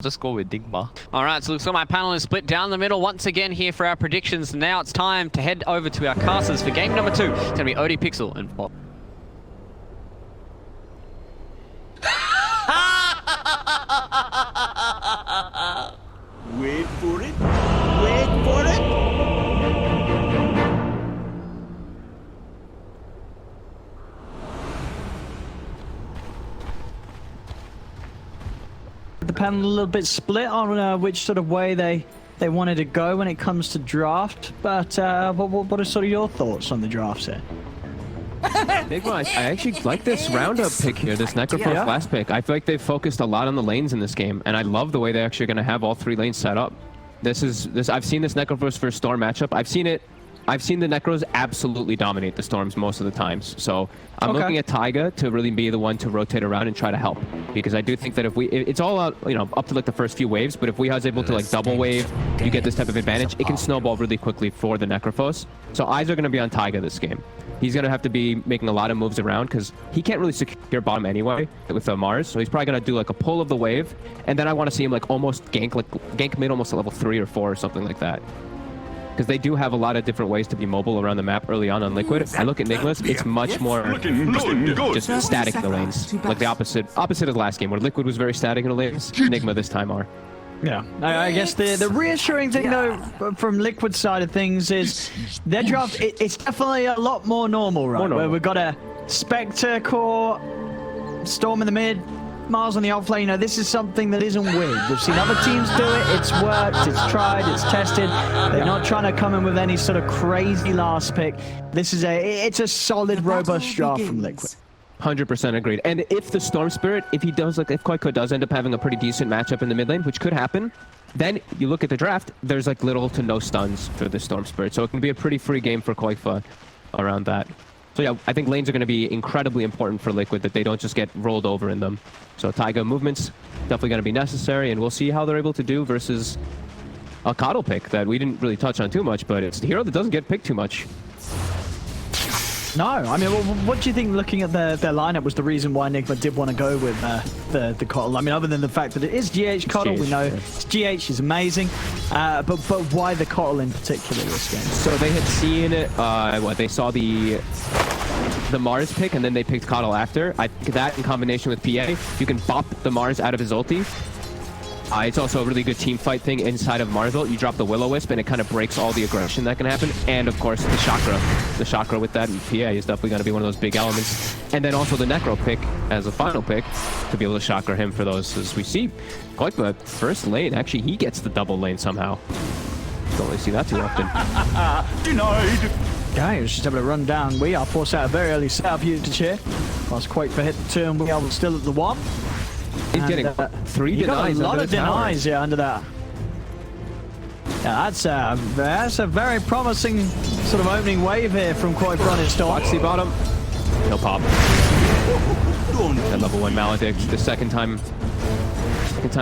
Just go with Nigma. All right, so looks like my panel is split down the middle once again here for our predictions. Now it's time to head over to our casters for game number 2. It's going to be OD Pixel and Pop. Wait for it. Wait for it. The panel a little bit split on which sort of way they wanted to go when it comes to draft, but what are sort of your thoughts on the drafts here? Nigma, I actually like this roundup pick here, this Necrophos last pick. I feel like they've focused a lot on the lanes in this game, and I love the way they're actually going to have all 3 lanes set up. I've seen this Necrophos for Storm matchup. I've seen the Necros absolutely dominate the Storms most of the times. So I'm looking at Taiga to really be the one to rotate around and try to help. Because I do think that it's all out, up to like the first few waves, but if we was able to like double wave, you get this type of advantage, it can snowball really quickly for the Necrophos. So eyes are going to be on Taiga this game. He's going to have to be making a lot of moves around because he can't really secure bottom anyway with Mars. So he's probably going to do like a pull of the wave. And then I want to see him like almost gank mid almost at level 3 or 4 or something like that. Because they do have a lot of different ways to be mobile around the map early on Liquid. I look at Nigma's, it's much more just static in the lanes. Like the opposite of last game, where Liquid was very static in the lanes, Nigma this time are. Yeah, I guess the reassuring thing though from Liquid's side of things is their draft, it's definitely a lot more normal, right? Where we've got a Spectre core, Storm in the mid, Mars on the off lane. This is something that isn't weird. We've seen other teams do it. It's worked, it's tried, it's tested. They're not trying to come in with any sort of crazy last pick. It's a solid, robust draft from Liquid. 100% agreed. And if the Storm Spirit, if qojqva does end up having a pretty decent matchup in the mid lane, which could happen, then you look at the draft, there's like little to no stuns for the Storm Spirit. So it can be a pretty free game for qojqva around that. So yeah, I think lanes are going to be incredibly important for Liquid, that they don't just get rolled over in them. So Taiga movements definitely going to be necessary, and we'll see how they're able to do versus a Coddle pick that we didn't really touch on too much, but it's the hero that doesn't get picked too much. No, I mean, what do you think, looking at their lineup, was the reason why Nigma did want to go with the Coddle? I mean, other than the fact that it is GH Coddle, we know it's GH is amazing, but why the Coddle in particular this game? So they had seen they saw the Mars pick, and then they picked Coddle after. That in combination with PA, you can bop the Mars out of his ulti. It's also a really good team fight thing inside of Mars ult. You drop the Will-O-Wisp and it kind of breaks all the aggression that can happen. And of course the Chakra. The Chakra with that and PA is definitely going to be one of those big elements. And then also the Necro pick as a final pick to be able to Chakra him for those. As we see, qojqva first lane, actually he gets the double lane somehow. Don't really see that too often. Denied. Guys, just able to run down. We are forced out a very early setup usage here. Whilst qojqva hit the 2 and we are still at the 1. He's getting 3 denies. A lot of denies, under that. Yeah, that's a very promising sort of opening wave here from qojqva on his Storm. Foxy bottom. He'll pop. At level 1 Maledict. The second time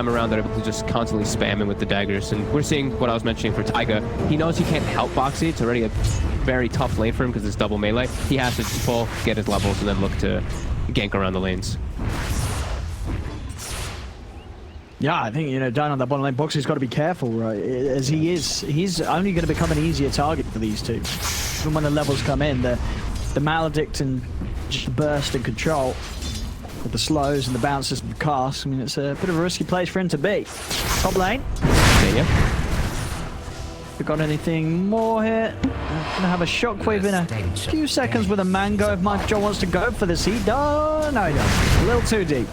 around, they're able to just constantly spam him with the daggers. And we're seeing what I was mentioning for Taiga. He knows he can't help Foxy. It's already a very tough lane for him because it's double melee. He has to just pull, get his levels, and then look to gank around the lanes. Yeah, I think, down on that bottom lane box, he's got to be careful, right? As he's only going to become an easier target for these two. Even when the levels come in, the Maledict and just burst and control with the slows and the bounces and the casts. I mean, it's a bit of a risky place for him to be. Top lane. We got anything more here? Gonna have a shockwave in a few seconds with a mango if Mike John wants to go for this. He does. No, he doesn't. A little too deep.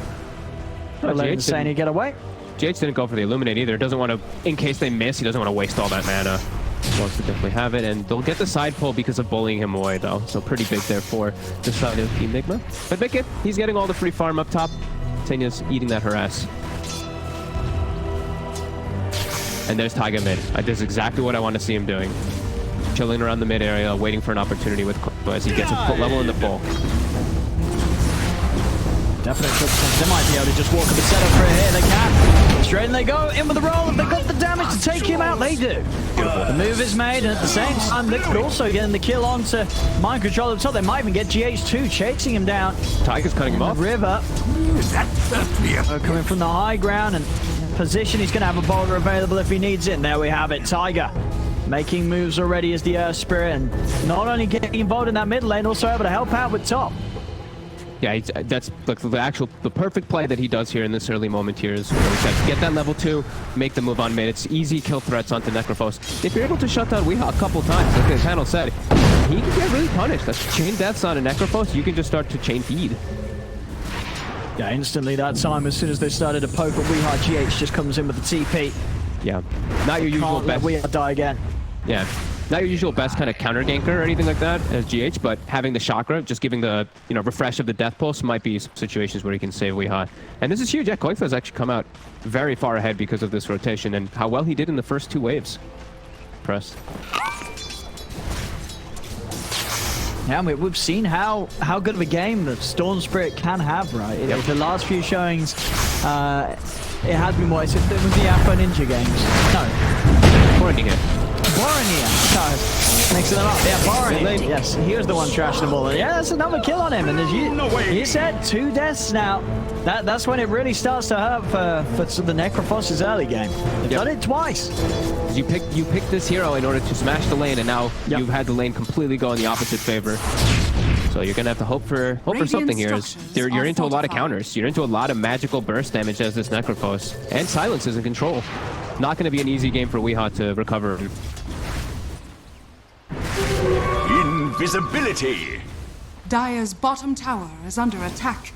Let Insane get away. GH didn't go for the Illuminate either. Doesn't want to, in case they miss, he doesn't want to waste all that mana. He wants to definitely have it, and they'll get the side pull because of bullying him away, though. So pretty big there for the side of Team Nigma. But Bickett, he's getting all the free farm up top. Tanya's eating that harass. And there's Taiga mid. This is exactly what I want to see him doing. Chilling around the mid area, waiting for an opportunity with qojqva as he gets a foot level in the full. Definitely they might be able to just walk up and set up for it here. They can. Straight in they go. In with the roll. If they've got the damage to take him out, they do. The move is made, and at the same time, Liquid also getting the kill onto Mind Control at the top. They might even get GH2 chasing him down. Tiger's cutting him off. The river. Coming from the high ground, and position. He's going to have a boulder available if he needs it. And there we have it. Tiger making moves already as the Earth Spirit, and not only getting involved in that mid lane, also able to help out with top. Yeah, that's like the perfect play that he does here in this early moment here is get that level 2, make the move on mid. It's easy kill threats onto Necrophos. If you're able to shut down Weehaw a couple times, like the panel said, he can get really punished. That's chain deaths on a Necrophos, you can just start to chain feed. Yeah, instantly that time, as soon as they started to poke at Weehaw, GH just comes in with the TP. Yeah, not your usual best. Weehaw die again. Yeah. Not your usual best kind of counter ganker or anything like that as GH, but having the chakra, just giving the refresh of the death pulse might be situations where he can save Weehaw. And this is huge. Yeah, qojqva has actually come out very far ahead because of this rotation and how well he did in the first 2 waves. Impressed. Yeah, we've seen how good of a game that Storm Spirit can have, right? Yep. The last few showings, it has been more. It was the Afro Ninja games. No. Bornia. Sorry. Mixing them up. Yeah, Bornia. Yes, he was the one trashing them all. Yeah, that's another kill on him. And as you said, 2 deaths now. That's when it really starts to hurt for the Necrophos' early game. They've done it twice. You picked this hero in order to smash the lane, and now you've had the lane completely go in the opposite favor. So you're gonna have to hope for something here. You're into a lot of counters. You're into a lot of magical burst damage as this Necrophos, and silence is in control. Not gonna be an easy game for Weehaw to recover. Invisibility. Dire's bottom tower is under attack.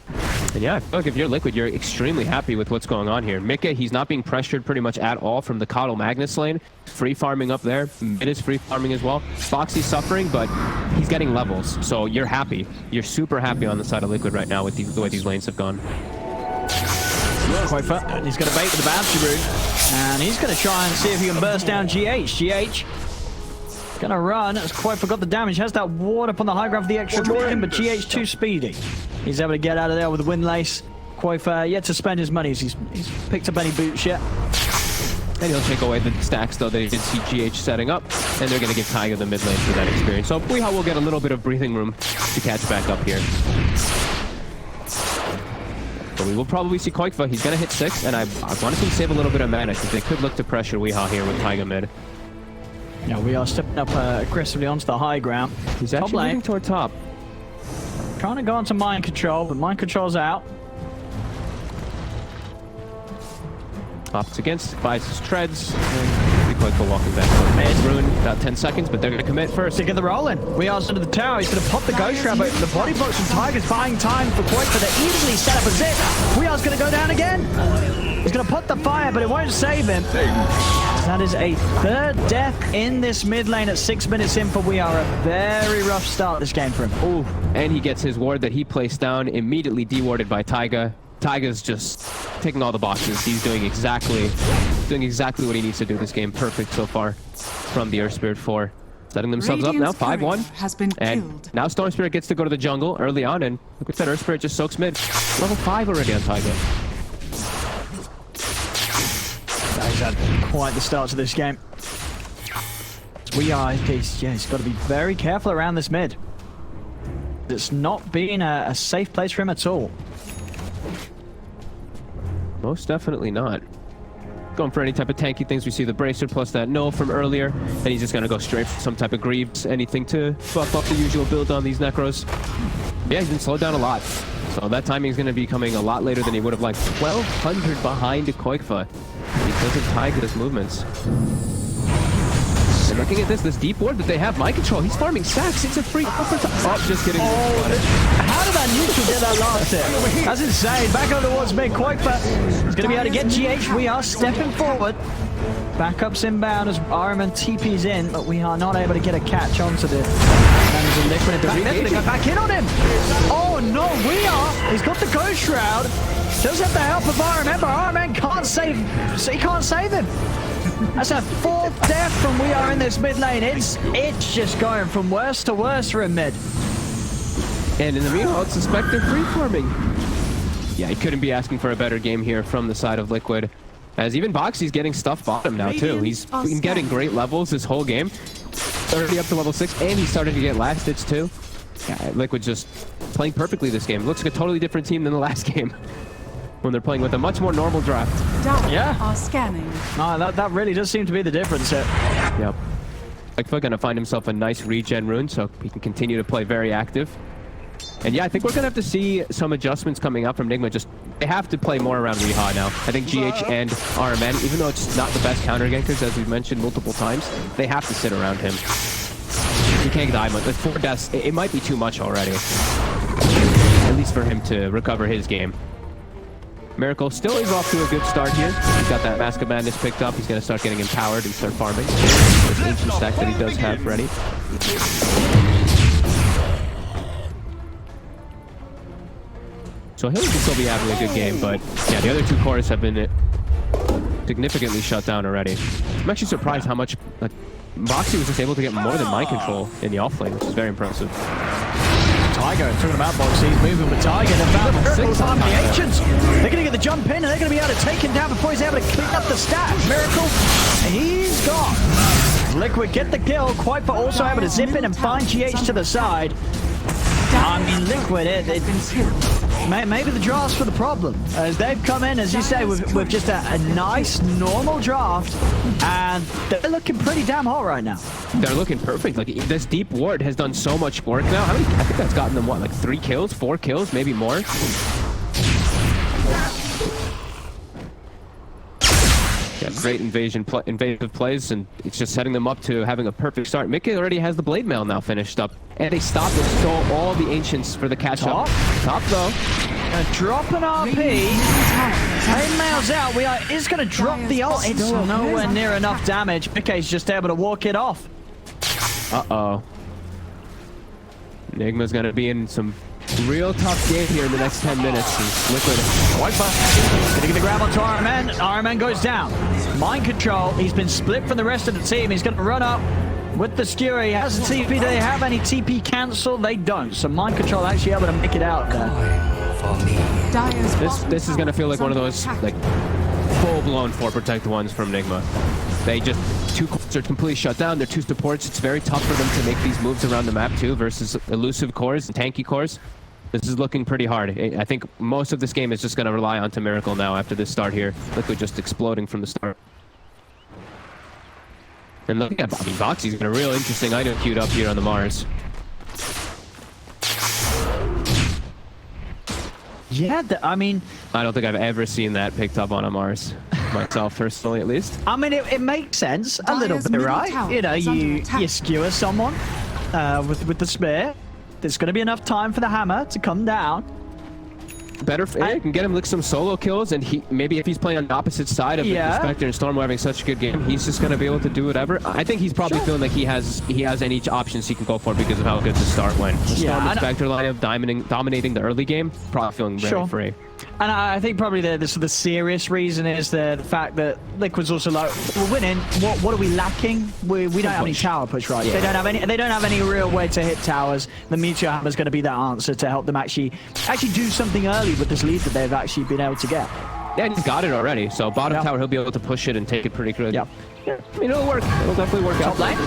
And yeah, I feel like if you're Liquid, you're extremely happy with what's going on here. Mika, he's not being pressured pretty much at all from the Coddle Magnus lane. Free farming up there. Mid is free farming as well. Foxy's suffering, but he's getting levels. So you're happy. You're super happy on the side of Liquid right now with the way these lanes have gone. qojqva, he's going to bait with the bounty route, and he's going to try and see if he can burst down GH. GH going to run as qojqva got the damage, has that ward up on the high ground for the extra beacon, but GH too speedy. He's able to get out of there with the windlace. qojqva yet to spend his money. He's picked up any boots yet. And he'll take away the stacks, though, that he did see GH setting up. And they're going to give Tiger the mid lane for that experience. So Weehaw will get a little bit of breathing room to catch back up here. But we will probably see qojqva. He's going to hit 6, and I want to see him save a little bit of mana, because they could look to pressure Weehaw here with Tiger mid. Yeah, we are stepping up aggressively onto the high ground. He's actually moving toward top. Trying to go onto mind control, but mind control's out. Opts against, buys his treads, and qojqva walking back for mid. Ruin about 10 seconds, but they're going to commit first. To get the rolling. We are under the tower. He's going to pop the Ghost Shroud, but the body blocks from Tiger's buying time for qojqva to easily set up a zip. We are going to go down again. He's going to put the fire, but it won't save him. That is a 3rd death in this mid lane at 6 minutes in for We Are. A very rough start this game for him. Ooh, and he gets his ward that he placed down, immediately dewarded by Tiger. Tiger's just taking all the boxes. He's doing exactly what he needs to do this game. Perfect so far from the Earth Spirit 4. Setting themselves up now, 5-1. Has been and killed. Now Storm Spirit gets to go to the jungle early on, and look at that, Earth Spirit just soaks mid. Level 5 already on Tiger. He's had quite the start to this game. We Are, he's got to be very careful around this mid. It's not been a safe place for him at all. Most definitely not. Going for any type of tanky things. We see the Bracer plus that no from earlier, and he's just going to go straight for some type of Greaves, anything to buff up the usual build on these Necros. Yeah, he's been slowed down a lot. So that timing is going to be coming a lot later than he would have liked. 1,200 behind qojqva because of Tiger's movements. And looking at this deep ward that they have, mind control, he's farming stacks. It's a free oh, just kidding. How did that neutral get that last hit? That's insane. Back over towards mid. qojqva is going to be able to get GH. We Are stepping forward. Backups inbound as Ahriman TP's in, but we are not able to get a catch onto the Liquid. They go back in on him. Oh no, We Are. He's got the Ghost Shroud. Does have the help of Ahriman. Remember, Ahriman can't save. So he can't save him. That's a 4th death from We Are in this mid lane. It's just going from worse to worse for a mid. And in the meanwhile, it's suspected free farming. Yeah, he couldn't be asking for a better game here from the side of Liquid. As even Boxy's getting stuff bottom now too. He's been getting great levels this whole game. Already up to level 6, and he's starting to get last hits too. Yeah, Liquid just playing perfectly this game. Looks like a totally different team than the last game. when they're playing with a much more normal draft. Dire Yeah. are scanning. No, that really does seem to be the difference here. Yep. Qojqva gonna find himself a nice regen rune so he can continue to play very active. And yeah, I think we're gonna have to see some adjustments coming up from Nigma. Just they have to play more around Riha now. I think GH and RMN, even though it's not the best counter gankers as we've mentioned multiple times, they have to sit around him. He can't die much. Like 4 deaths, it might be too much already. At least for him to recover his game. Miracle still is off to a good start here. He's got that Mask of Madness picked up. He's going to start getting empowered and start farming. This ancient stack that he does have ready. So Hilly can still be having a good game, but yeah, the other 2 cores have been significantly shut down already. I'm actually surprised how much like Voxy was just able to get more than mind control in the offlane, which is very impressive. Tiger, talking about Voxy, he's moving with Tiger. They found the Miracle's arm, the Ancients. They're going to get the jump in, and they're going to be able to take him down before he's able to clean up the stack. Miracle, he's gone. Liquid get the kill. qojqva also able to zip in and find GH to the side. I mean, Liquid, maybe the draft's for the problem. As they've come in, as you say, with just a nice, normal draft, and they're looking pretty damn hot right now. They're looking perfect. Like, this deep ward has done so much work now. I think that's gotten them, what, like 3 kills, 4 kills, maybe more? Yeah, great invasive plays, and it's just setting them up to having a perfect start. Mickey already has the Blade Mail now finished up, and they stopped and stole all the Ancients for the catch-up. Top though. Drop an RP. Blade Mail's out. Is going to drop the ult. It's nowhere near enough damage. Mickey's just able to walk it off. Uh-oh. Nigma's going to be in some real tough game here in the next 10 minutes. Liquid. qojqva gonna get the grab onto RMN. RMN goes down. Mind control. He's been split from the rest of the team. He's gonna run up with the skewer. He has a TP. Do they have any TP cancel? They don't. So mind control actually able to make it out there. This is gonna feel like one of those like full-blown 4-protect ones from Nigma. They just 2 cores are completely shut down. They're 2 supports. It's very tough for them to make these moves around the map too versus elusive cores and tanky cores. This is looking pretty hard. I think most of this game is just going to rely on Miracle now after this start here. Liquid just exploding from the start. And look at Voxy's got a real interesting item queued up here on the Mars. Yeah, I mean... I don't think I've ever seen that picked up on a Mars. Myself, personally, at least. I mean, it makes sense a little bit, right? You know, you skewer someone with the spear. There's going to be enough time for the hammer to come down. Better, you can get him like some solo kills, and maybe if he's playing on the opposite side of the Spectre and Storm having such a good game, he's just going to be able to do whatever. I think he's probably feeling like he has any options he can go for because of how good the start went. The Storm and Spectre lineup dominating the early game, probably feeling very free. And I think probably the serious reason is the fact that Liquid's also like, we're winning. What are we lacking? We don't have any tower push, right? Yeah. They don't have any real way to hit towers. The Meteor Hammer's going to be that answer to help them actually do something early with this lead that they've actually been able to get. Yeah, and he's got it already. So bottom tower, he'll be able to push it and take it pretty good. Yeah. I mean, it'll work. It'll definitely work out. Top lane.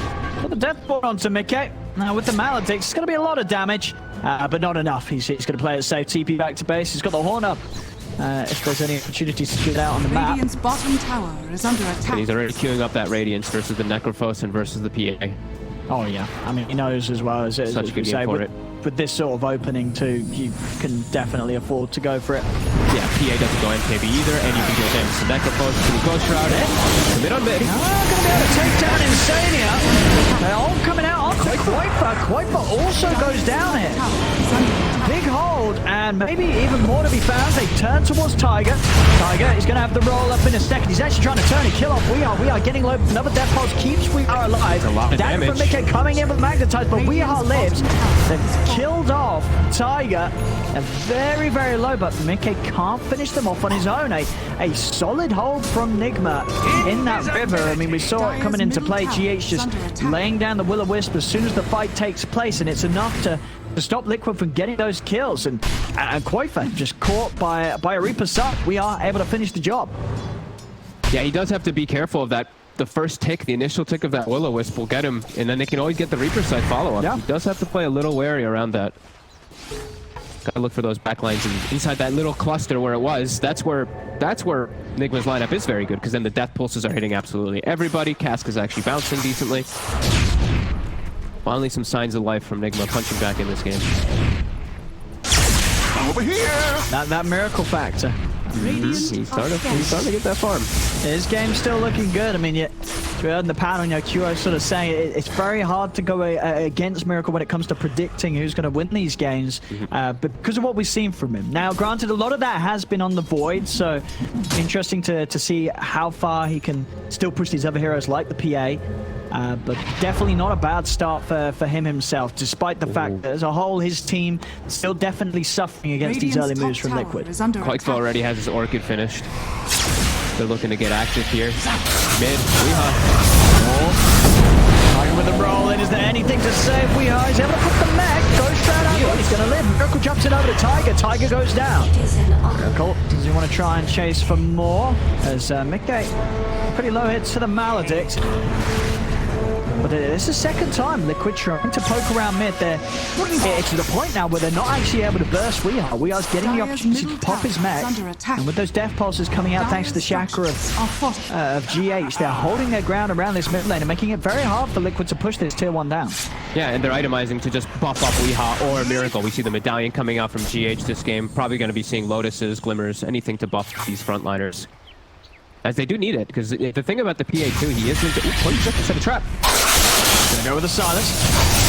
Put the death ball onto Mickey. Now with the Maledicts, it's going to be a lot of damage, but not enough. He's going to play it safe. TP back to base. He's got the horn up. If there's any opportunities to get out on the map. Radiant's bottom tower is under attack. And he's already queuing up that Radiance versus the Necrophos and versus the PA. Oh yeah, I mean he knows as well as such a good game for it. With this sort of opening too, you can definitely afford to go for it. Yeah, PA doesn't go MKB either, and you can get him. So Necrophos to the Ghost Shroud in. Mid on mid. Gonna be able to take down Insania. They're all coming out onto qojqva. qojqva also goes down here. Big hold, and maybe even more to be found. They turn towards Tiger. Tiger is going to have the roll up in a second. He's actually trying to turn a kill off. We are getting low. Another death pulse keeps We Are alive. A lot of damage from Mickey coming in with Magnetize, but We Are lives. They've killed off Tiger. They're very, very low, but Mickey can't finish them off on his own. A solid hold from Nigma in that river. I mean, we saw it coming into play. GH just laying down the Will-O-Wisp as soon as the fight takes place, and it's enough to stop Liquid from getting those kills. And qojqva just caught by a Reaper Suck. We are able to finish the job. Yeah, he does have to be careful of that. The first tick, the initial tick of that Will-O-Wisp will get him, and then they can always get the Reaper side follow-up. Yeah. He does have to play a little wary around that. Gotta look for those backlines and inside that little cluster where it was. That's where Nigma's lineup is very good, because then the death pulses are hitting absolutely everybody. Cask is actually bouncing decently. Finally some signs of life from Nigma punching back in this game. Over here! That miracle factor. He's starting to get that farm. His game's still looking good. I mean, we heard in the panel, qojqva sort of saying it's very hard to go against Miracle when it comes to predicting who's going to win these games, but because of what we've seen from him. Now, granted, a lot of that has been on the Void, so interesting to see how far he can still push these other heroes like the PA. But definitely not a bad start for him himself, despite the fact that as a whole, his team still definitely suffering against these early moves from Liquid. qojqva already has his Orchid finished. They're looking to get active here. Mid, weehaw. Tiger with the roll in. Is there anything to save weehaw? He's able to put the mech. Goes straight out. He's going to live. Miracle jumps in over to Tiger. Tiger goes down. Miracle, does he want to try and chase for more? As Mickey, pretty low hits to the Maledict. But it's the second time Liquid trying to poke around mid. They're getting to the point now where they're not actually able to burst weehaw. weeha's getting the opportunity to pop his mech. And with those death pulses coming out thanks to the chakra of GH, they're holding their ground around this mid lane and making it very hard for Liquid to push this tier 1 down. Yeah, and they're itemizing to just buff up weehaw or Miracle. We see the medallion coming out from GH this game. Probably going to be seeing Lotuses, Glimmers, anything to buff these frontliners. As they do need it, because the thing about the PA too, he is going to... Oh, he just set a trap. Gonna go with the silence.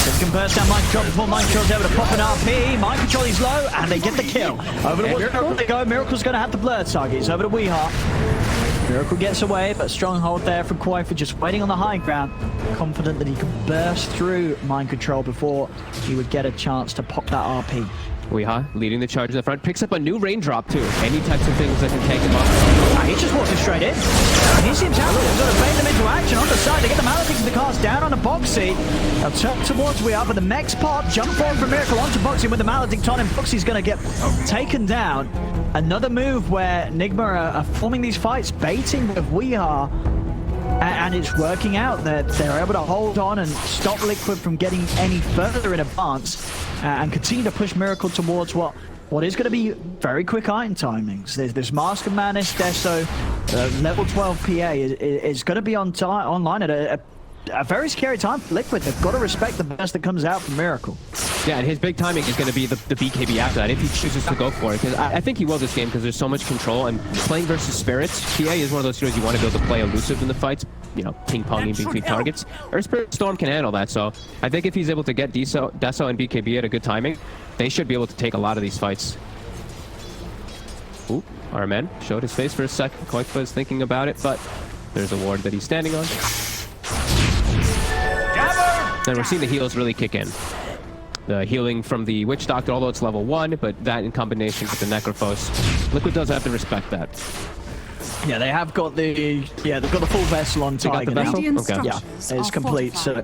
This can burst down Mind Control before Mind Control's able to pop an RP. Mind Control is low, and they get the kill. Over to Miracle they go. Miracle's gonna have the blur target. It's over to weehaw. Miracle gets away, but stronghold there from qojqva, just waiting on the high ground. Confident that he could burst through Mind Control before he would get a chance to pop that RP. weehaw leading the charge in the front, picks up a new raindrop too. Any types of things that can take him up. He just walks straight in. And he seems happy to sort of bait them into action on the side. They get the Maledict to the cast down on the Boxy. They'll turn towards weehaw, but the mech's pop, jump forward from Miracle onto Boxy with the Maledict on him. Boxy's going to get taken down. Another move where Nigma are forming these fights, baiting with weehaw. And it's working out that they're able to hold on and stop Liquid from getting any further in advance and continue to push Miracle towards what is going to be very quick item timings. There's Mask of Madness, Deso, level 12 PA is going to be online at a very scary time for Liquid. They've got to respect the best that comes out from Miracle. Yeah, and his big timing is going to be the BKB after that, if he chooses to go for it. Because I think he will this game, because there's so much control. And playing versus Spirits, PA is one of those heroes you want to be able to play elusive in the fights, ping-ponging between targets. Or Spirit Storm can handle that, so I think if he's able to get Deso and BKB at a good timing, they should be able to take a lot of these fights. Ooh, our man showed his face for a second. qojqva is thinking about it, but there's a ward that he's standing on. And we're seeing the heals really kick in. The healing from the Witch Doctor, although it's level 1, but that in combination with the Necrophos, Liquid does have to respect that. Yeah, they have got the full vessel on Tiger now. Okay. Yeah, it's complete. So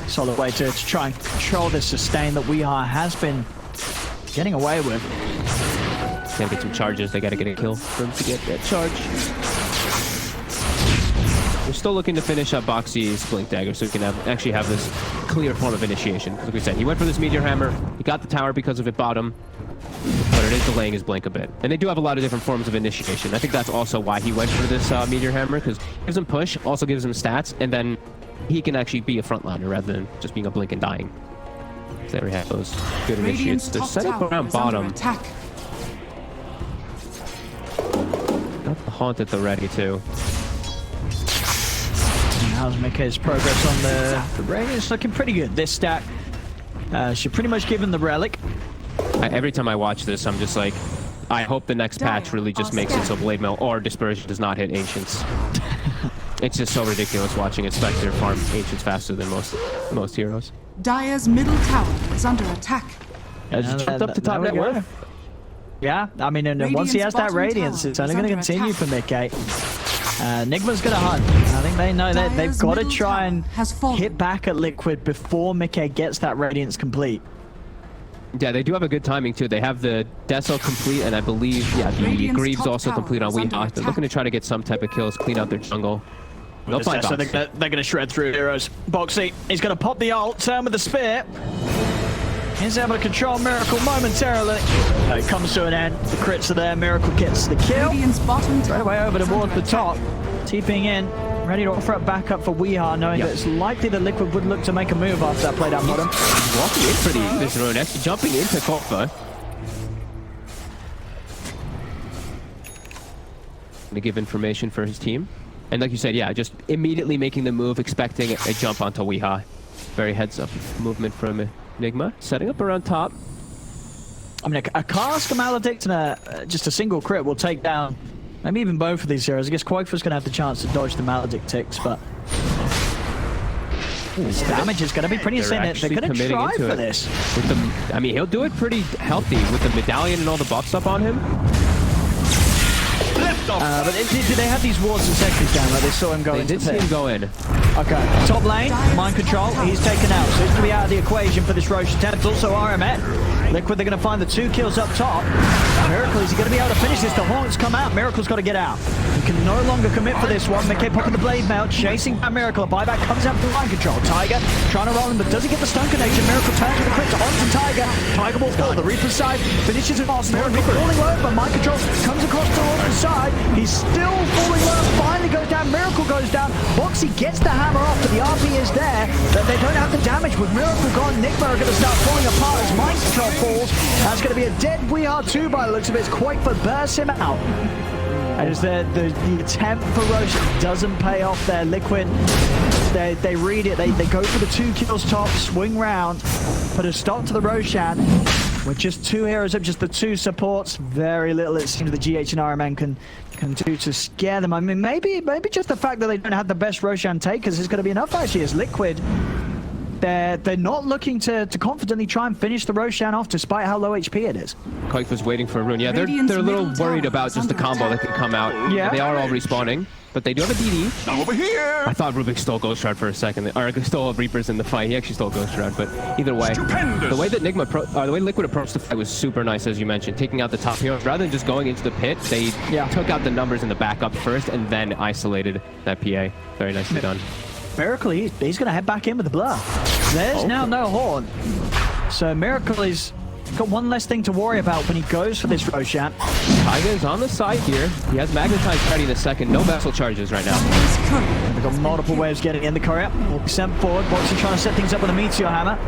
solid way to try and control this sustain that weehaw has been getting away with. Gotta get some charges. They gotta get a kill for him to get that charge. We're still looking to finish up Boxy's Blink Dagger so we can actually have this clear form of initiation. Like we said, he went for this Meteor Hammer. He got the tower because of it bottom, but it is delaying his Blink a bit. And they do have a lot of different forms of initiation. I think that's also why he went for this Meteor Hammer, because it gives him push, also gives him stats, and then he can actually be a frontliner rather than just being a Blink and dying. So there we have those good initiates. They're set up around bottom. Got the Haunt at the ready too. How's Mickey's progress on the Radiance? Looking pretty good. This stack should pretty much give him the Relic. Every time I watch this, I'm just like, I hope the next patch really just makes it so Blade Mail or Dispersion does not hit Ancients. It's just so ridiculous watching a Spectre farm Ancients faster than most heroes. Dire's middle tower is under attack. It's jumped up to top net worth. Yeah, I mean, and once he has that Radiance, it's only going to continue for Mickey. Nigma's going to hunt. I think they know that they've got to try and hit back at Liquid before Mickey gets that Radiance complete. Yeah, they do have a good timing too. They have the Deso complete, and I believe, the Greaves also complete on weehaw. They're looking to try to get some type of kills, clean out their jungle. They'll find so they're going to shred through heroes. Boxy, he's going to pop the ult, turn with the spear. He's able to control Miracle momentarily. It comes to an end. The crits are there. Miracle gets the kill. Radiant's bottom Right tower away over is towards under the top. attack. TPing in. Ready to offer it back up for Weeha, knowing that it's likely that Liquid would look to make a move after that play down bottom. Walking in for this rune, actually jumping into qojqva. To give information for his team. And like you said, yeah, just immediately making the move, expecting a jump onto Weeha. Very heads up movement from Nigma, setting up around top. I mean, a cast, a Maledict, and just a single crit will take down maybe even both of these heroes. I guess qojqva's going to have the chance to dodge the Maledict ticks, but this damage is going to be pretty insane. They're going to try for this. With the, I mean, he'll do it pretty healthy with the medallion and all the buffs up on him. But did they have these wards and sentries down? Like they saw him go into They did see him go in. Okay, top lane, mind control, he's taken out, so he's going to be out of the equation for this Roche attempt. Also RMN. Liquid, they're going to find the 2 kills up top. Miracle, is he going to be able to finish this? The Haunts come out, Miracle's got to get out. He can no longer commit for this one. Mickey popping the blade mail, chasing down Miracle. A buyback comes out from mind control. Tiger trying to roll him, but does he get the stun connection? Miracle turns with the crit onto Tiger. Tiger will fall, the Reaper side finishes it off. Miracle falling low, but mind control comes across towards the side. He's still falling low, finally goes down. Miracle goes down. Boxy gets the hammer off, but the RP is there. But they don't have the damage. With Miracle gone, Nigma are going to start falling apart as mind control falls. That's going to be a dead We2 by the looks of it. qojqva bursts him out. As the attempt for Roche doesn't pay off there. Liquid, they read it. They go for the 2 kills top, swing round, put a stop to the Roshan. With just 2 heroes up, just the 2 supports, very little it seems the GH and RMN can do to scare them. I mean, maybe just the fact that they don't have the best Roshan takers is going to be enough actually, as Liquid, they're not looking to confidently try and finish the Roshan off despite how low HP it is. qojqva's waiting for a rune. Yeah, they're a little worried about just the combo that can come out. Yeah. They are all respawning, but they do have a DD. Now over here. I thought Rubik stole Ghost Shroud for a second, or stole Reapers in the fight. He actually stole Ghost Shroud, but either way, Stupendous. the way that the way Liquid approached the fight was super nice, as you mentioned, taking out the top heroes. Rather than just going into the pit, they took out the numbers in the backup first, and then isolated that PA. Very nicely done. Miracle, he's going to head back in with the blood. There's now no Horn. So Miracle is got one less thing to worry about when he goes for this Roshan. Tiger's on the side here. He has Magnetize ready in a second. No vessel charges right now. They've got multiple waves getting in the courier. Will be sent forward. Boxy trying to set things up with a Meteor Hammer.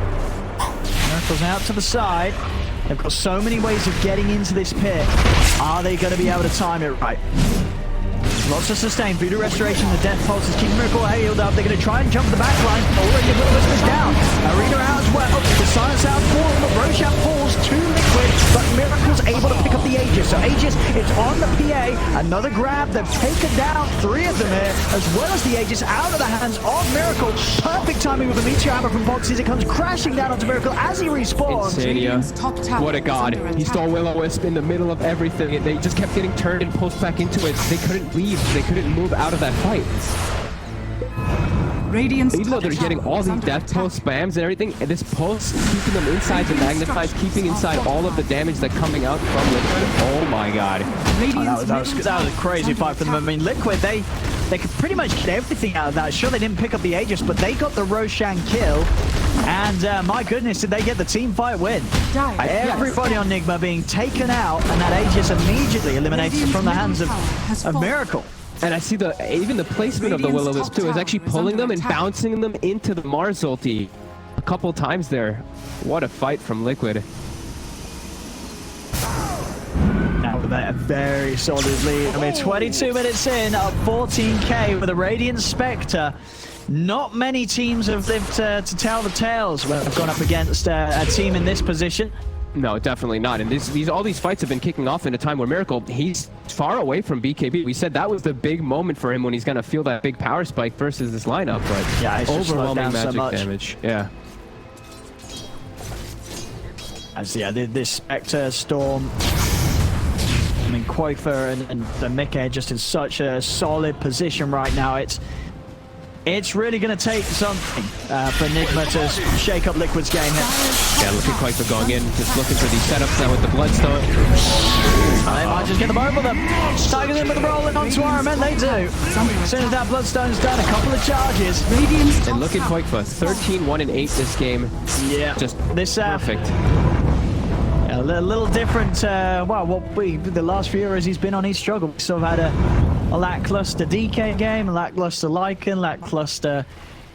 Miracle's out to the side. They've got so many ways of getting into this pit. Are they going to be able to time it right? Lots of sustain. Voodoo Restoration, the Death Pulse is keeping Miracle healed up. They're going to try and jump the back line. Already a little Whispers down. Arena out as well. The Silence out falls, but Roshan falls to Liquid, but Miracle's able to pick up the Aegis. So Aegis, it's on the PA. Another grab. They've taken down 3 of them here, as well as the Aegis out of the hands of Miracle. Perfect timing with the Meteor Hammer from Boxy as it comes crashing down onto Miracle as he respawns. Insania. What a god. He stole Will-O-Wisp in the middle of everything, and they just kept getting turned and pushed back into it. They couldn't leave. They couldn't move out of that fight. Radiant's Even though they're getting all these death pulse spams and everything, and this pulse keeping them inside to magnetize, keeping inside all of the damage that's coming out from Liquid. Oh my god. That was a crazy fight for them. I mean, Liquid, they could pretty much get everything out of that. Sure, they didn't pick up the Aegis, but they got the Roshan kill. And my goodness, did they get the team fight win? Everybody on Nigma being taken out, and that Aegis immediately eliminates from the hands of Miracle. And I see even the placement of the Will-O-Wisp too is actually pulling them and bouncing them into the Mars ulti a couple times there. What a fight from Liquid. Now with that very solid lead. I mean, 22 minutes in, up 14k with a Radiant Spectre. Not many teams have lived to tell the tales when they've gone up against a team in this position. No, definitely not. And all these fights have been kicking off in a time where Miracle, he's far away from BKB. We said that was the big moment for him when he's going to feel that big power spike versus this lineup. But yeah, it's overwhelming magic so damage. Yeah. As this Spectre Storm. I mean, qojqva and the Mickey just in such a solid position right now. It's really going to take something for Nigma to shake up Liquid's game here. Yeah, look at qojqva going in, just looking for these setups now with the Bloodstone. They might just get them over them. Tigers in with the rolling onto Iron Man, they do. As soon as that Bloodstone's done, a couple of charges. And look at qojqva, 13-1-8 this game. Yeah. Just this, perfect. A little different, well, the last few years he's been on, he's struggled. We sort of had a lackluster DK game, a lackluster Lycan, lackluster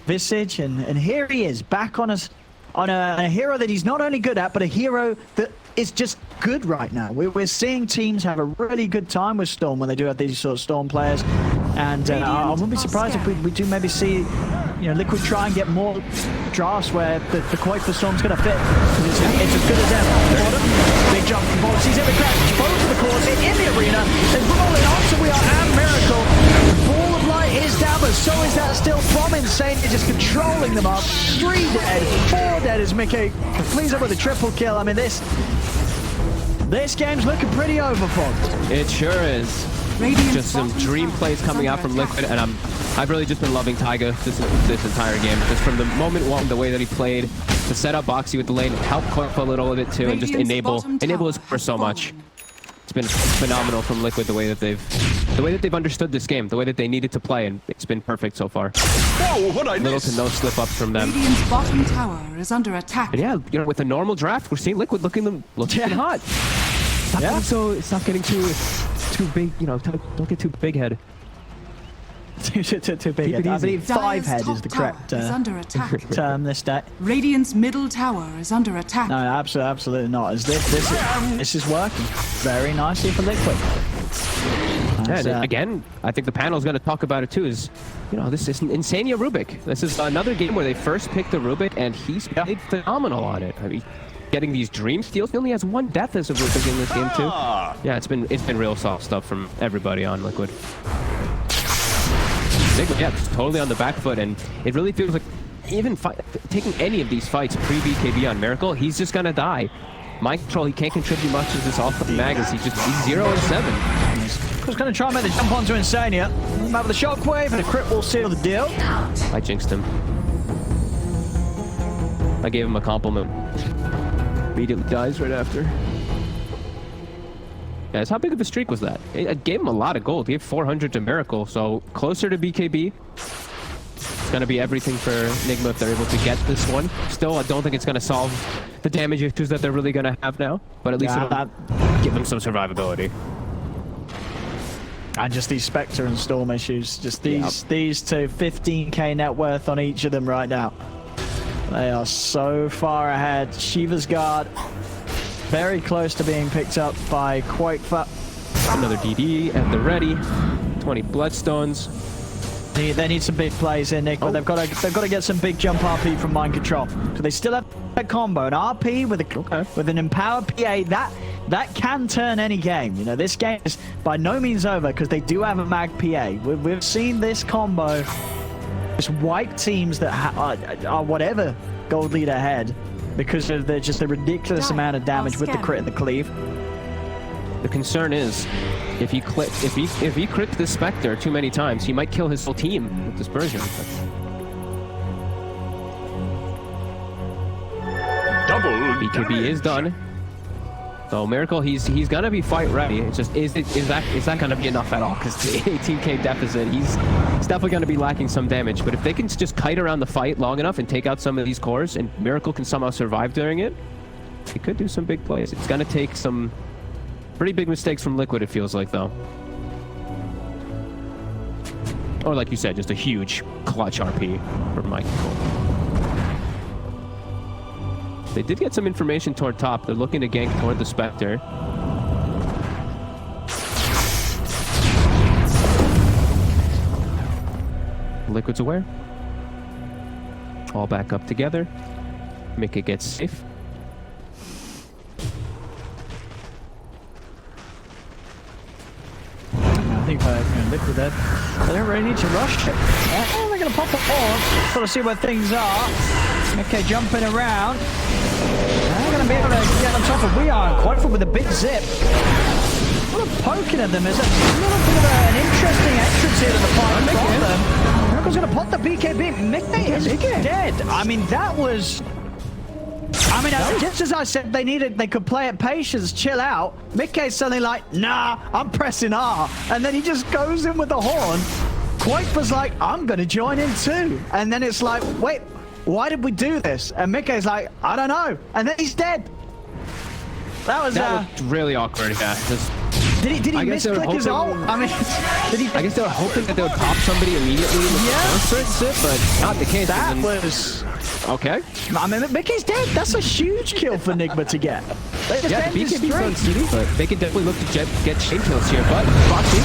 Visage, and here he is, back on a hero that he's not only good at, but a hero that is just good right now. We're seeing teams have a really good time with Storm when they do have these sort of Storm players, and I wouldn't be surprised if we do maybe see, you know, Liquid try and get more drafts where the qojqva Storm's going to fit. It's as good as ever. Big jump from Bolt. He's in the crash. Both of the cores in the arena. They're rolling on to We Are and Miracle. Ball of Light is down, but so is that still from Insane. They're just controlling them up. 3 dead, 4 dead as Mickey completes up with a triple kill. I mean, this game's looking pretty overfogged. It sure is. Just some dream plays coming out from Liquid, and I've really just been loving Taiga this entire game. Just from the moment one, the way that he played, to set up Boxy with the lane, help qojqva a little bit too, and just enable his core so much. It's been phenomenal from Liquid the way that they've understood this game, the way that they needed to play, and it's been perfect so far. Whoa, what I Little to no slip ups from them. Radiant's bottom tower is under attack. And yeah, you know, with a normal draft, we're seeing Liquid looking hot. Stop getting too big, you know, don't get too big head. too big head. I believe 5 head is the correct term this day. Radiant's middle tower is under attack. No, absolutely not. As this is working very nicely for Liquid. Yeah, again, I think the panel's going to talk about it too. Is, you know, this is Insania Rubik. This is another game where they first picked the Rubik, and he's played phenomenal on it. I mean, getting these dream steals. He only has 1 death as a Rubik in this game too. Yeah, it's been real soft stuff from everybody on Liquid. Yeah, it's totally on the back foot, and it really feels like even taking any of these fights pre-BKB on Miracle, he's just gonna die. Mind control, he can't contribute much to this off the mag as he's 0-7. He's gonna try and make the jump onto Insania. Back with a shockwave, and a crit will seal the deal. I jinxed him. I gave him a compliment. Immediately dies right after. Guys, how big of a streak was that? It gave him a lot of gold. He gave 400 to Miracle, so closer to BKB. It's going to be everything for Nigma if they're able to get this one. Still, I don't think it's going to solve the damage issues that they're really going to have now, but at least it'll give them some survivability. And just these Spectre and Storm issues. Just these two, 15k net worth on each of them right now. They are so far ahead. Shiva's Guard, very close to being picked up by qojqva. Another DD at the ready. 20 Bloodstones. They need some big plays here, Nick, but they've got to get some big jump RP from Mind Control. So they still have a combo, an RP with an empowered PA. That can turn any game. You know, this game is by no means over because they do have a mag PA. We've seen this combo just wipe teams that are whatever gold lead ahead because of just the ridiculous amount of damage with the crit and the cleave. The concern is, if he crits this Spectre too many times, he might kill his whole team with dispersion. Double BKB is done. So Miracle, he's gonna be fight ready. It's just is that gonna be enough at all? Because the 18k deficit, he's definitely gonna be lacking some damage. But if they can just kite around the fight long enough and take out some of these cores, and Miracle can somehow survive during it, he could do some big plays. It's gonna take some pretty big mistakes from Liquid, it feels like, though. Or like you said, just a huge clutch RP for Mind Control. They did get some information toward top. They're looking to gank toward the Spectre. Liquid's aware. All back up together. Mika gets safe. I think Liquid there. They don't really need to rush it. They're going to pop it off. Sort of see where things are. Okay, jumping around. They're going to be able to get on top of We Are qojqva with a big zip. Sort of poking at them is a little bit of an interesting entrance here to the fight from them. Miracle's going to pop got the BKB. Mickey is dead. I mean, that was... I mean, just as I said, they could play it patience, chill out. Mickey's suddenly like, nah, I'm pressing R. And then he just goes in with the horn. qojqva's like, I'm going to join in too. And then it's like, wait, why did we do this? And Mickey's like, I don't know. And then he's dead. That was really awkward, yeah. Did he misclick his ult? I mean, did he? I guess they were hoping that they would pop somebody immediately in the first sit, but not the case. That was... Okay. I mean, Mickey's dead. That's a huge kill for Nigma to get. Yeah, the BKB's on CD, but they can definitely look to get chain kills here, but Foxy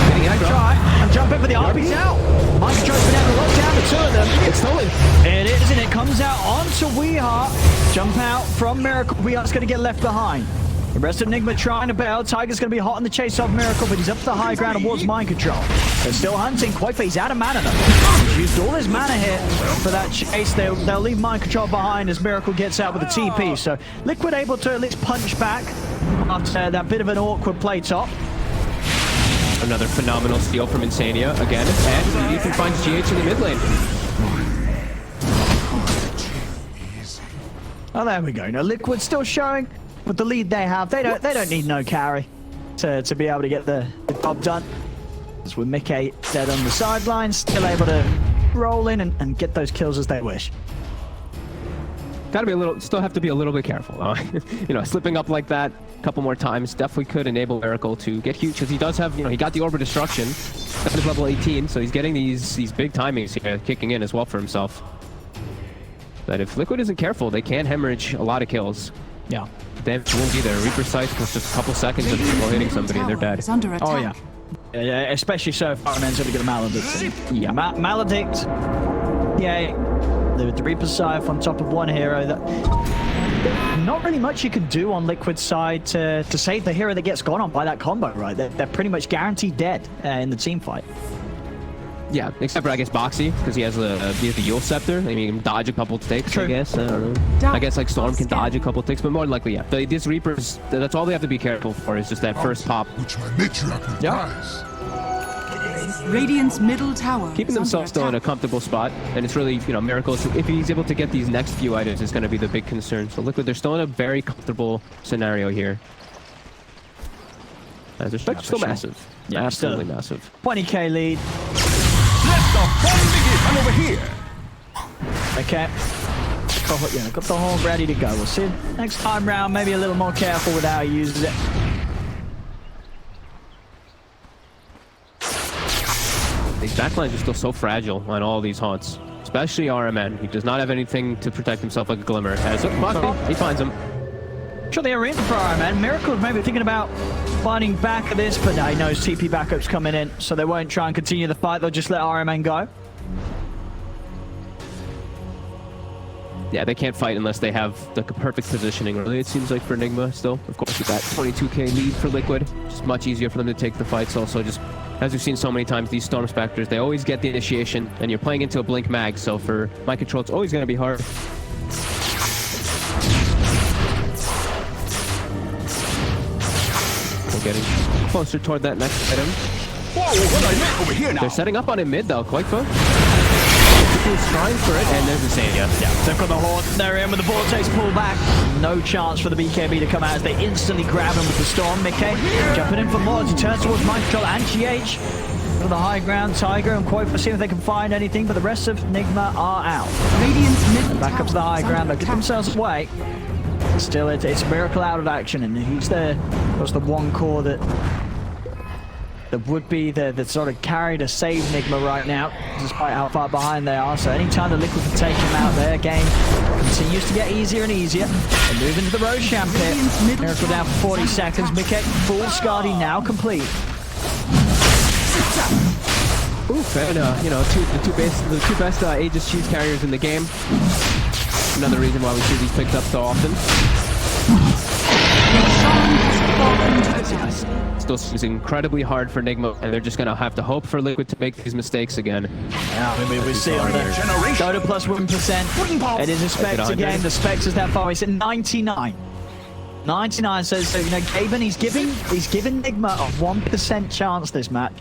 getting aggro. Try and jump in for the RB's out. Microtro's been able to lock down the two of them. It's stolen. It is, and it comes out onto Weeheart. Jump out from Miracle. Weeheart's going to get left behind. The rest of Nigma trying to bail. Tiger's going to be hot on the chase of Miracle, but he's up to the high ground towards Mind Control. They're still hunting. qojqva, he's out of mana though. He's used all his mana here for that chase. They'll leave Mind Control behind as Miracle gets out with a TP. So Liquid able to at least punch back after that bit of an awkward play top. Another phenomenal steal from Insania again, and Ethan finds GH in the mid lane. Oh, there we go. Now Liquid still showing. With the lead they have, they don't need no carry to be able to get the job done. As with Mickey dead on the sidelines, still able to roll in and get those kills as they wish. Gotta be a little, still have to be a little bit careful. You know, slipping up like that a couple more times definitely could enable Miracle to get huge, because he does have, you know, he got the Orb of Destruction. That is level 18, so he's getting these big timings here, kicking in as well for himself. But if Liquid isn't careful, they can hemorrhage a lot of kills. Yeah. Damage won't be there. Reaper Sight plus just a couple seconds of people hitting somebody and they're dead. Oh yeah. Yeah, especially so if Fireman's going to get a Maledict. Yeah, Maledict. Yeah, the Reaper Scythe on top of one hero. That not really much you can do on Liquid's side to save the hero that gets gone on by that combo, right? They're pretty much guaranteed dead in the team fight. Yeah, except for, I guess, Boxy, because he has the Yule Scepter. I mean, he can dodge a couple ticks, True. I guess. I don't know. I guess, like, Storm can dodge a couple ticks, but more than likely, yeah. These Reapers, that's all they have to be careful for, is just that first pop. Yeah. Radiant's middle tower. Keeping themselves still in a comfortable spot, and it's really, you know, Miracles. If he's able to get these next few items, it's going to be the big concern. So Liquid, they're still in a very comfortable scenario here. Their specs still massive. Yeah, absolutely massive. 20k lead. Let the fun begin. I'm over here. Okay. Yeah, got the horn ready to go. We'll see next time round. Maybe a little more careful with how he uses it. These backlines are still so fragile on all these haunts, especially RMN. He does not have anything to protect himself like a Glimmer. As he finds him. Sure, they are in for RMN. Miracle's maybe thinking about finding back at this, but no, he knows TP backup's coming in, so they won't try and continue the fight. They'll just let RMN go. Yeah, they can't fight unless they have the perfect positioning, really, it seems like, for Nigma still. Of course, with that 22k lead for Liquid, it's much easier for them to take the fights. Also, just as we've seen so many times, these Storm Spectres, they always get the initiation, and you're playing into a Blink Mag, so for Mind Control, it's always going to be hard. We're getting closer toward that next item. Whoa, what I meant over here now. They're setting up on him mid, though. qojqva. He's trying for it, and there's the same. Yeah, they've got the horn. They're in with the vortex pull back. No chance for the BKB to come out as they instantly grab him with the Storm. Mickey jumping in for more as he turns towards Mind Control and GH. For the high ground, Tiger and qojqva seeing if they can find anything, but the rest of Nigma are out. Radiant's middle Back up to the high ground, they'll get themselves away. Still, it's Miracle out of action, and he's the one core that would be the sort of carry to save Nigma right now, despite how far behind they are. So anytime the Liquid can take him out, their game continues to get easier and easier. They move into the Roshan pit. Miracle down for 40 seconds. Mickey full Scardy now complete. Oof, and you know, the two best Aegis Cheese carriers in the game. Another reason why we see these picked up so often. Still seems incredibly hard for Nigma, and they're just going to have to hope for Liquid to make these mistakes again. Yeah, I mean, we see on the Dota plus 1%. It is a Spectre game. The Spectre's that far. He's at 99. 99 says, so, you know, Gaben, he's giving Nigma a 1% chance this match.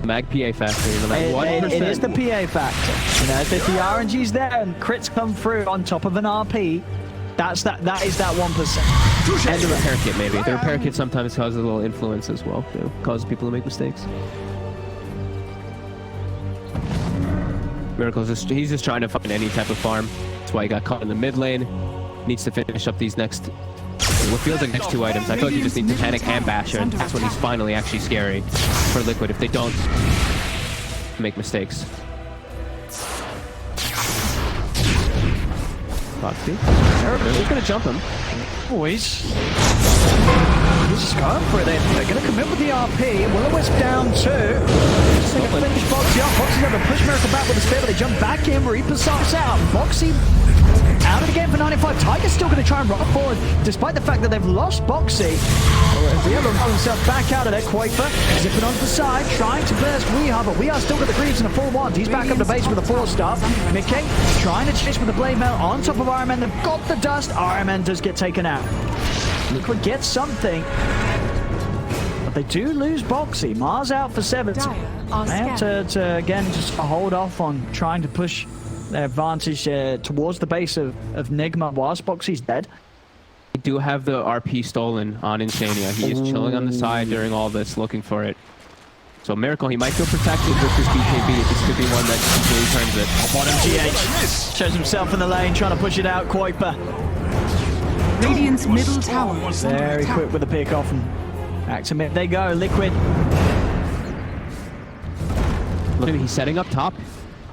Mag PA factor. You know, that 1%. It is the PA factor. You know, if the RNG's there and crits come through on top of an RP, that is that 1%. And the repair kit, maybe. The repair kit sometimes causes a little influence as well. Too. Causes people to make mistakes. Miracle's he's just trying to find any type of farm. That's why he got caught in the mid lane. Needs to finish up these next, what feels like next 2 items. I feel like you just need to panic and Basher, and that's when he's finally actually scary for Liquid if they don't make mistakes. Foxy. He's gonna jump him. Boys. He's just going for it. They're going to commit with the RP. Will-O-Wisp down 2. Just going to finish Foxy off. Foxy's going to push Miracle back with a spear, but they jump back in. Reaper stops out. Foxy out of the game for 95. Tiger's still going to try and roll forward, despite the fact that they've lost Boxy. The other roll himself back out of it. qojqva zipping onto the side, trying to burst Weehaw, but Weehaw still got the Greaves and a full wand. He's back up the base with a 4-star. Mickey trying to chase with the Blade Mail on top of RMN. They've got the dust. RMN does get taken out. Liquid gets something, but they do lose Boxy. Mars out for 70. They have to again just hold off on trying to push their advantage towards the base of Nigma whilst Boxy's dead. They do have the RP stolen on Insania. He is chilling on the side during all this, looking for it. So Miracle, he might feel protected with his BKB. This could be one that completely turns it. Bottom GH shows himself in the lane, trying to push it out. qojqva. Radiant's middle tower is under Very attack. quick with the pick off, and back to mid they go. Liquid. Look, he's setting up top.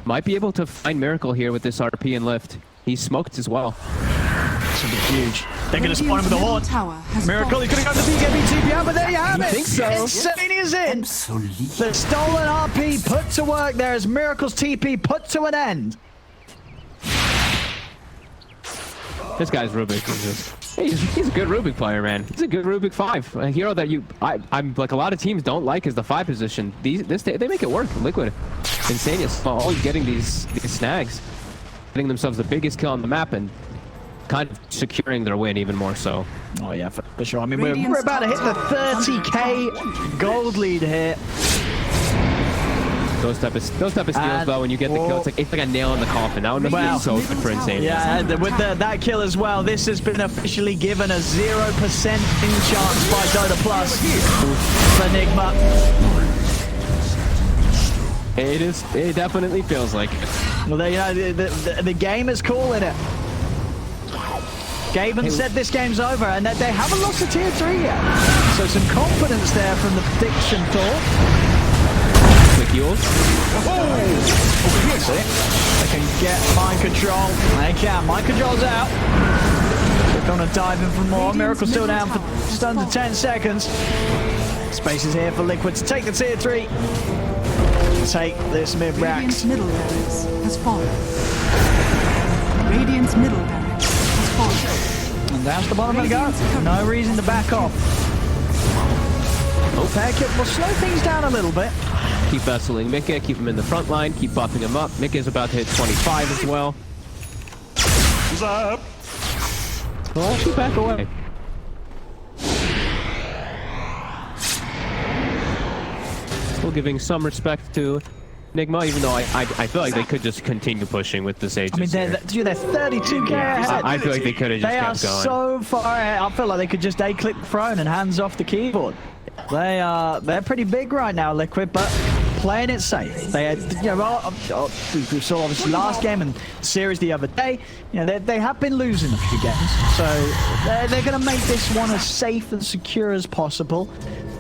Might be able to find Miracle here with this RP and lift. He's smoked as well. This will be huge. They're going to spawn him with a Middle haunt. tower has Miracle is fallen. going to go to the BKB TP out, but there you have it. think so? Insania's in. The stolen RP put to work there as Miracle's TP put to an end. This guy's Rubik is just... He's a good Rubik player, man. He's a good Rubik 5. A hero that I'm like a lot of teams don't like is the 5 position. They make it work. Liquid. Insanious. Always getting these snags. Getting themselves the biggest kill on the map and kind of securing their win even more so. Oh yeah, for sure. I mean, we're about to hit the 30k gold lead here. Those type of steals, though, when you get the kill, it's like a nail in the coffin. That one must be so good for Insane. Yeah, with that kill as well, this has been officially given a 0% win chance by Dota Plus for Nigma. It definitely feels like it. Well, you know, the game is calling it. Gaben said this game's over, and that they haven't lost a tier 3 yet. So some confidence there from the prediction thought. Quick heals. They can get mind control. They can. Mind control's out. They're going to dive in for more. Miracle still down for just under 10 seconds. Space is here for Liquid to take the tier 3. Take this mid Radiant's racks. middle barracks has fallen. Radiant's middle barracks has fallen. And down to the bottom they go. No reason to back off. Packet will slow things down a little bit. Keep vessaling Mika, keep him in the front line, keep buffing him up. Mika's about to hit 25 as well. What's up? Well, actually back away. Still giving some respect to Nigma, even though I feel like they could just continue pushing with the Sages. I mean, they're 32k ahead. I feel like they could have just kept going. They are so far ahead. I feel like they could just A-click the throne and hands off the keyboard. They're pretty big right now, Liquid, but playing it safe. They had, you know, we saw obviously last game and the series the other day. You know, they have been losing a few games, so they're going to make this one as safe and secure as possible.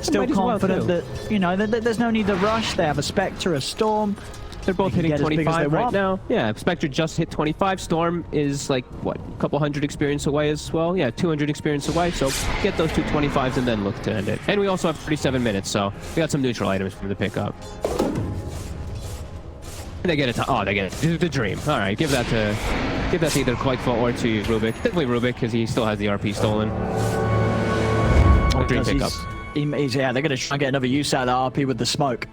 Still confident that, you know, there's no need to rush. They have a Spectre, a Storm. They're both hitting 25 right now. Yeah, Spectre just hit 25. Storm is like, what, a couple hundred experience away as well? Yeah, 200 experience away. So get those two 25s and then look to end it. And we also have 37 minutes, so we got some neutral items from the pickup. They get it. Oh, they get it. The dream. All right, give that to either qojqva or to Rubik. Definitely Rubik because he still has the RP stolen. Dream pickup. Yeah, they're going to try and get another use out of the RP with the smoke.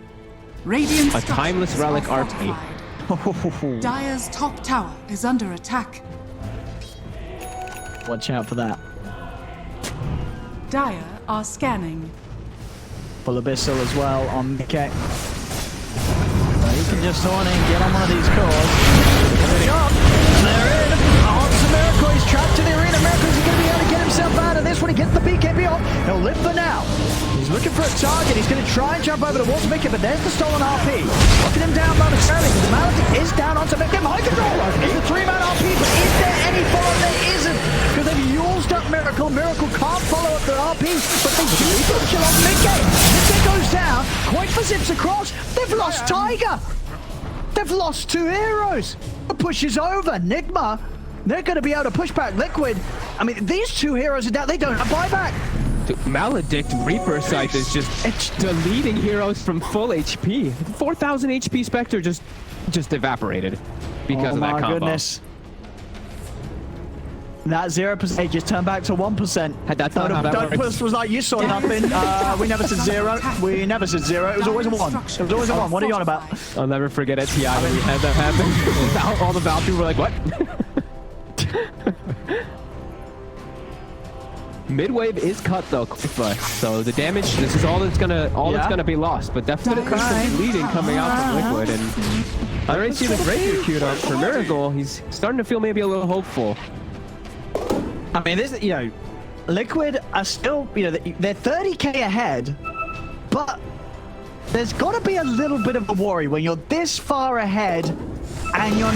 Radiant's A timeless relic RP. Dire's top tower is under attack. Watch out for that. Dire are scanning. Full Abyssal as well on Mickey. can just horn in, get on one of these cores. And they're in. Onto Miracle. He's trapped to the arena. Miracle is going to be able to get himself out of this when he gets the BKB off. He'll live for now. He's looking for a target. He's going to try and jump over the wall to Mickey, but there's the stolen RP. Locking him down momentarily. The Maledict is down onto Mickey. High control. It's a 3-man RP, but is there any follow? There isn't. Because they've used up Miracle. Miracle can't follow up the RP, but they do kill off Mickey. Mickey goes down. qojqva zips across. They've lost Tiger. They've lost 2 heroes. The push is over. Nigma, they're going to be able to push back Liquid. I mean, these 2 heroes are down. They don't have buyback. Dude, Maledict Reaper Scythe is just deleting heroes from full HP. 4,000 HP Spectre just evaporated because of that combo. Oh my goodness. That 0% just turned back to 1%. Had that thought Don't push was like, you saw nothing. We never said 0. We never said 0. It was always a 1. It was always a 1. What are you on about? I'll never forget at TI when we had that happen. All the Valve people were like, what? Midwave is cut though, qojqva. So the damage, this is all that's gonna be lost, but definitely some bleeding coming out from Liquid, and I already see the breaker queued up for Miracle. He's starting to feel maybe a little hopeful. I mean, this, you know, Liquid are still, you know, they're 30k ahead, but there's got to be a little bit of a worry when you're this far ahead and you're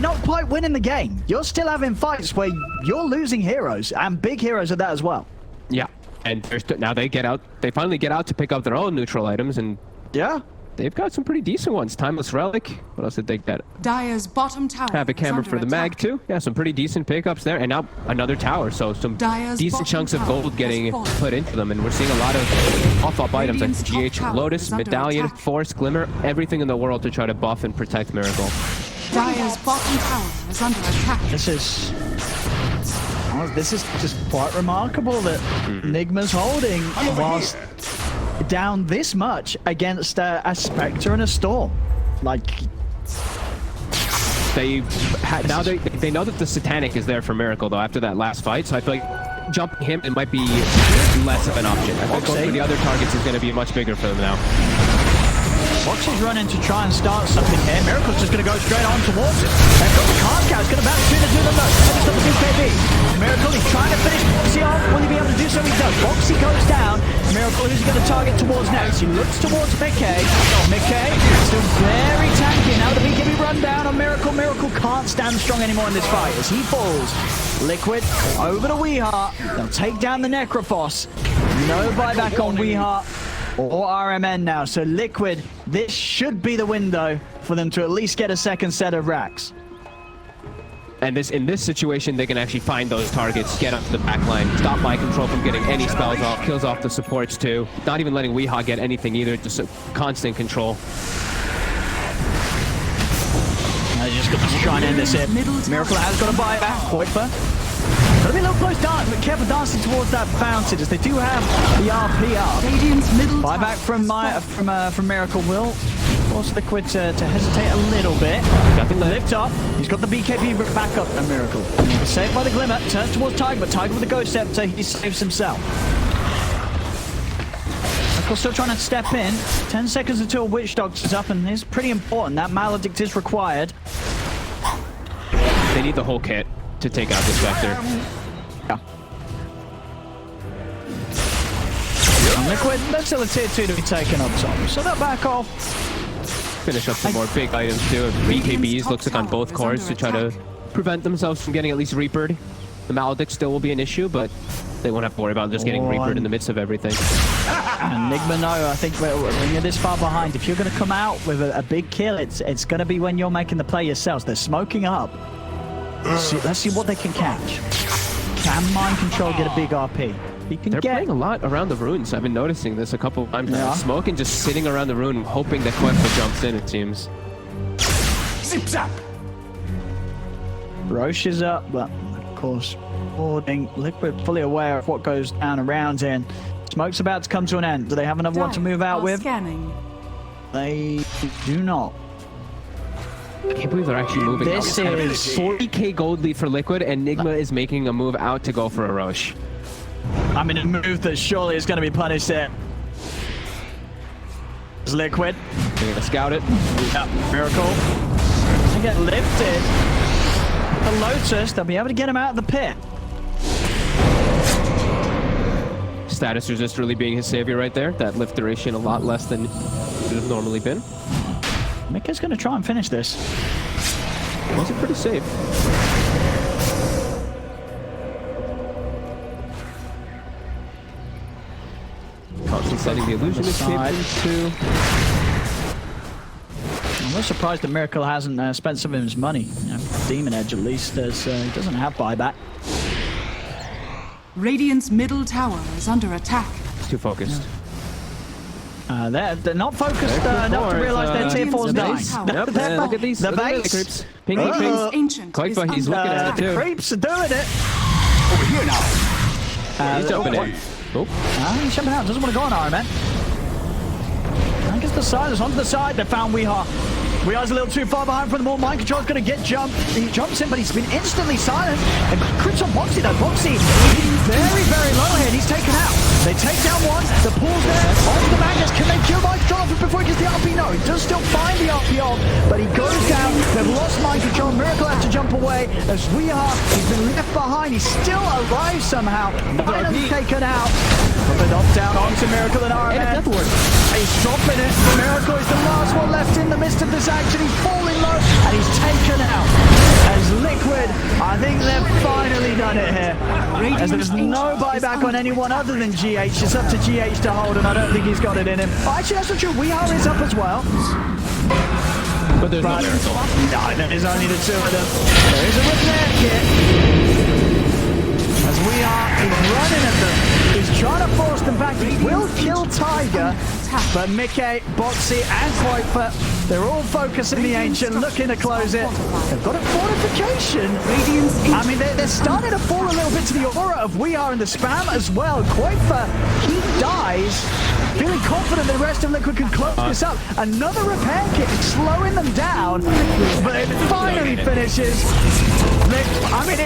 not quite winning the game. You're still having fights where you're losing heroes, and big heroes at that as well. Yeah, and now they finally get out to pick up their own neutral items, and yeah, they've got some pretty decent ones. Timeless Relic. What else did they get? Dire's bottom tower. Have a camera for the mag too. Yeah, some pretty decent pickups there, and now another tower. So some decent chunks of gold getting put into them, and we're seeing a lot of off-up items like GH Lotus, Medallion, Force, Glimmer, everything in the world to try to buff and protect Miracle. Dire's bottom tower is under attack. This is just quite remarkable that Nigma's holding whilst down this much against a Spectre and a Storm. Like, they know that the Satanic is there for Miracle though after that last fight, so I feel like jumping him, it might be less of an option. I think going for the other targets is going to be much bigger for them now. Foxy's running to try and start something here. Miracle's just going to go straight on towards it. They've got the card cow. He's going to bounce between the two of them though. Finish up the BKB. Miracle, he's trying to finish Foxy off. Will he be able to do so? He does. Foxy goes down. Miracle, who's he going to target towards next? He looks towards Mickey. Mickey, still very tanky. Now the BKB run down on Miracle. Miracle can't stand strong anymore in this fight as he falls. Liquid over to Weeheart. They'll take down the Necrophos. No buyback on Weeheart or RMN now, so Liquid, this should be the window for them to at least get a second set of racks. And in this situation, they can actually find those targets, get up to the back line, stop my control from getting any spells off, kills off the supports too, not even letting Weehaw get anything either, just a constant control. They're just going to try and end this here. Miracle has got a buyback. qojqva. Gotta be a little close dance, but careful dancing towards that fountain as they do have the RP up. Buyback from Miracle will force Liquid to hesitate a little bit. Nothing lift up. He's got the BKB back up and Miracle. He's saved by the Glimmer. Turns towards Tiger, but Tiger with the Ghost Scepter, he saves himself. Miracle's still trying to step in. 10 seconds until Witch Doctor's up, and it's pretty important. That Maledict is required. They need the whole kit to take out the Spectre. Yeah. And Liquid, that's still a tier 2 to be taken up top. So they'll back off. Finish up some more big items too. BKBs looks like on both cores to try to prevent themselves from getting at least Reapered. The Maledict still will be an issue, but they won't have to worry about just getting Reapered in the midst of everything. And Nigma, no, I think when you're this far behind, if you're going to come out with a big kill, it's going to be when you're making the play yourselves. They're smoking up. Let's see what they can catch. Can Mind Control get a big RP? They're playing a lot around the runes. I've been noticing this a couple of times now. Smoking just sitting around the rune, hoping that qojqva jumps in, it seems. Zip zap! Roche is up, but of course, boarding. Liquid fully aware of what goes down around here. Smoke's about to come to an end. Do they have another one to move out with? Scanning. They do not. I can't believe they're actually moving. This is 40k gold lead for Liquid, and Nigma is making a move out to go for a Roche. I mean, a move that surely is going to be punished there. It's Liquid. They're gonna scout it. Yep. Miracle. They get lifted. The Lotus, they'll be able to get him out of the pit. Status resist really being his savior right there. That lift duration a lot less than it would have normally been. Mika's going to try and finish this. These are pretty safe. Constantly setting the illusion escape too. I'm really surprised that Miracle hasn't spent some of his money. You know, Demon Edge at least, as he doesn't have buyback. Radiant's middle tower is under attack. He's too focused. They're not focused enough to realize their tier 4's dying. Yep, look at these. The Look at base. the creeps. Ping, ping, Radiant's ping. ancient is qojqva, he's under looking at attack. it too. The creeps are doing it. Over here now. He's jumping in. Oh, He's jumping out. Doesn't want to go on Iron Man. I guess the silence onto the side. They found Weehaw. Weeha's a little too far behind from the more. Mind Control's going to get jumped. He jumps in, but he's been instantly silent. And crits on Boxy though. Boxy very, very low here. And he's taken out. They take down one. The pool's there. On the Magnus. Can they kill Mind Control before he gets the RP? No. He does still find the RP off, but he goes down. They've lost Mind Control. Miracle has to jump away. As Weehaw, he's been left behind. He's still alive somehow. Finally taken out. From the knockdown onto Miracle and Iron Man. He's dropping it. Miracle is the last one left in the midst of this action. He's falling low and he's taken out. As Liquid, I think they've finally done it here. As there's no buyback on anyone other than GH. It's up to GH to hold, and I don't think he's got it in him. Oh, actually, that's not true. Weehaw is up as well. but there's no Miracle. No, there's only the two of them. There is a repair kit. As Weehaw is running at them. He's trying to force them back. He will kill Tiger, but Mickey, Boxy, and qojqva, they're all focusing the Ancient, looking to close it. They've got a fortification. I mean, they're starting to fall a little bit to the aura of Weehaw and the spam as well. qojqva, he dies, feeling confident the rest of Liquid can close this up. Another repair kit slowing them down, but it finally finishes. I mean,